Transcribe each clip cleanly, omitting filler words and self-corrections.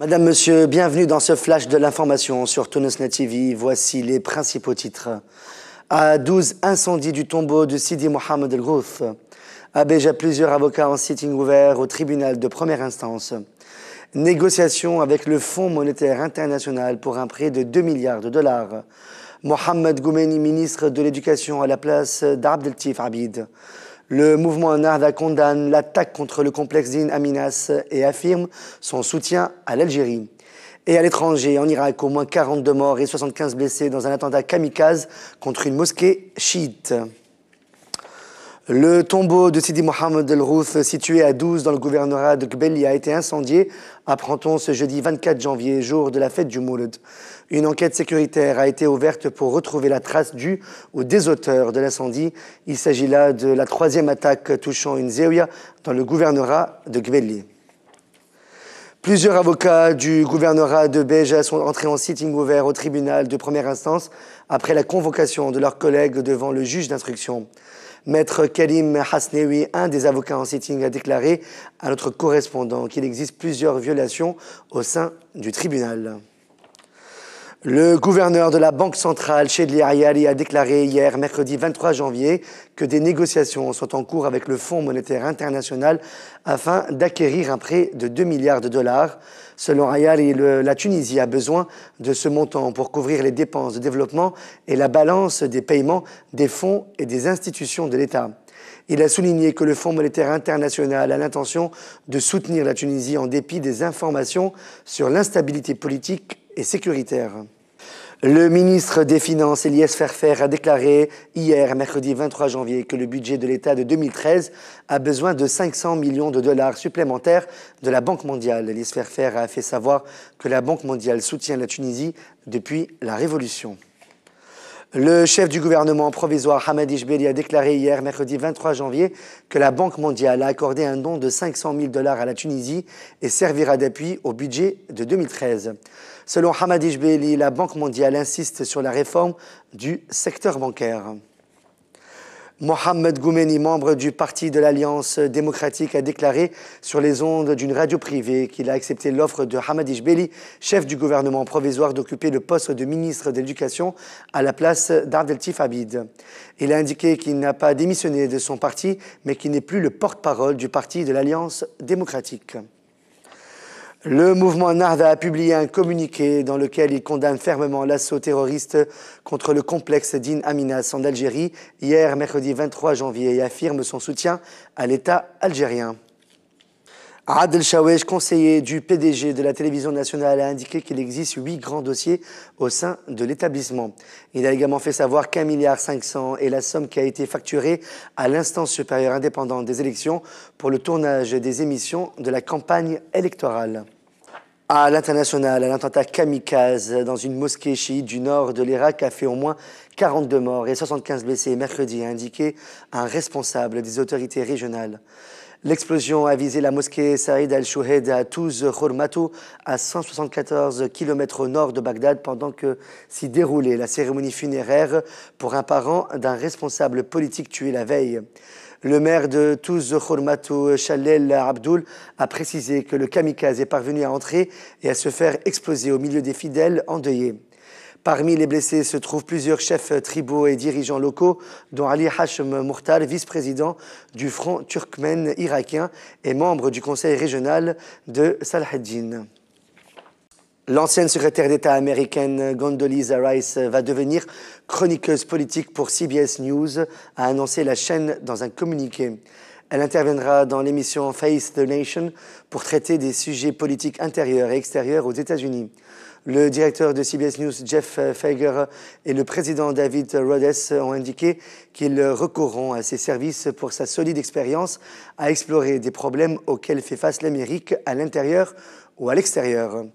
Madame, Monsieur, bienvenue dans ce flash de l'information sur TunusNet TV. Voici les principaux titres. À 12 incendies du tombeau de Sidi Mohamed El Ghouth. À Béja, plusieurs avocats en sitting ouvert au tribunal de première instance. Négociation avec le Fonds monétaire international pour un prêt de 2 milliards de dollars. Mohamed Goumeini, ministre de l'Éducation à la place d'Abdeltif Abid. Le mouvement Ennahda condamne l'attaque contre le complexe d'In Aminas et affirme son soutien à l'Algérie. Et à l'étranger, en Irak, au moins 42 morts et 75 blessés dans un attentat kamikaze contre une mosquée chiite. Le tombeau de Sidi Mohamed El Ghouth, situé à 12 dans le gouvernorat de Kbelli, a été incendié, apprend-on ce jeudi 24 janvier, jour de la fête du Mouled. Une enquête sécuritaire a été ouverte pour retrouver la trace du ou des auteurs de l'incendie. Il s'agit là de la troisième attaque touchant une zaouia dans le gouvernorat de Kbelli. Plusieurs avocats du gouvernorat de Béja sont entrés en sitting ouvert au tribunal de première instance après la convocation de leurs collègues devant le juge d'instruction. Maître Karim Hasnewi, un des avocats en sitting, a déclaré à notre correspondant qu'il existe plusieurs violations au sein du tribunal. Le gouverneur de la Banque centrale, Chedli Ayari, a déclaré hier, mercredi 23 janvier, que des négociations sont en cours avec le Fonds monétaire international afin d'acquérir un prêt de 2 milliards de dollars. Selon Ayari, la Tunisie a besoin de ce montant pour couvrir les dépenses de développement et la balance des paiements des fonds et des institutions de l'État. Il a souligné que le Fonds monétaire international a l'intention de soutenir la Tunisie en dépit des informations sur l'instabilité politique et sécuritaire. Le ministre des Finances, Eliès Ferfer, a déclaré hier, mercredi 23 janvier, que le budget de l'État de 2013 a besoin de 500 millions de dollars supplémentaires de la Banque mondiale. Eliès Ferfer a fait savoir que la Banque mondiale soutient la Tunisie depuis la Révolution. Le chef du gouvernement provisoire, Hamadi Jbeli, a déclaré hier, mercredi 23 janvier, que la Banque mondiale a accordé un don de 500 000 dollars à la Tunisie et servira d'appui au budget de 2013. Selon Hamadi Jbeli, la Banque mondiale insiste sur la réforme du secteur bancaire. Mohamed Goumeini, membre du parti de l'Alliance démocratique, a déclaré sur les ondes d'une radio privée qu'il a accepté l'offre de Hamadi Jbeli, chef du gouvernement provisoire, d'occuper le poste de ministre de l'Éducation à la place d'Abdeltif Abid. Il a indiqué qu'il n'a pas démissionné de son parti, mais qu'il n'est plus le porte-parole du parti de l'Alliance démocratique. Le mouvement Ennahda a publié un communiqué dans lequel il condamne fermement l'assaut terroriste contre le complexe d'In Aminas en Algérie hier, mercredi 23 janvier, et affirme son soutien à l'État algérien. Adel Chaouej, conseiller du PDG de la télévision nationale, a indiqué qu'il existe 8 grands dossiers au sein de l'établissement. Il a également fait savoir qu'1,5 milliard est la somme qui a été facturée à l'instance supérieure indépendante des élections pour le tournage des émissions de la campagne électorale. À l'international, un attentat kamikaze dans une mosquée chiite du nord de l'Irak a fait au moins 42 morts et 75 blessés mercredi, a indiqué un responsable des autorités régionales. L'explosion a visé la mosquée Saïd al-Chouhed à Touz Khormatou, à 174 km au nord de Bagdad, pendant que s'y déroulait la cérémonie funéraire pour un parent d'un responsable politique tué la veille. Le maire de Touz Khormatou, Chalel Abdoul, a précisé que le kamikaze est parvenu à entrer et à se faire exploser au milieu des fidèles endeuillés. Parmi les blessés se trouvent plusieurs chefs tribaux et dirigeants locaux, dont Ali Hashem Mourtal, vice-président du Front turkmène irakien et membre du conseil régional de Salaheddin. L'ancienne secrétaire d'État américaine Condoleezza Rice va devenir chroniqueuse politique pour CBS News, a annoncé la chaîne dans un communiqué. Elle interviendra dans l'émission Face the Nation pour traiter des sujets politiques intérieurs et extérieurs aux États-Unis. Le directeur de CBS News, Jeff Fager, et le président David Rhodes ont indiqué qu'ils recourront à ses services pour sa solide expérience à explorer des problèmes auxquels fait face l'Amérique à l'intérieur ou à l'extérieur.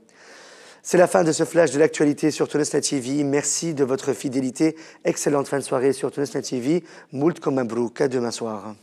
C'est la fin de ce flash de l'actualité sur TunusNet TV. Merci de votre fidélité. Excellente fin de soirée sur TunusNet TV. Moult comme un brouk. À demain soir.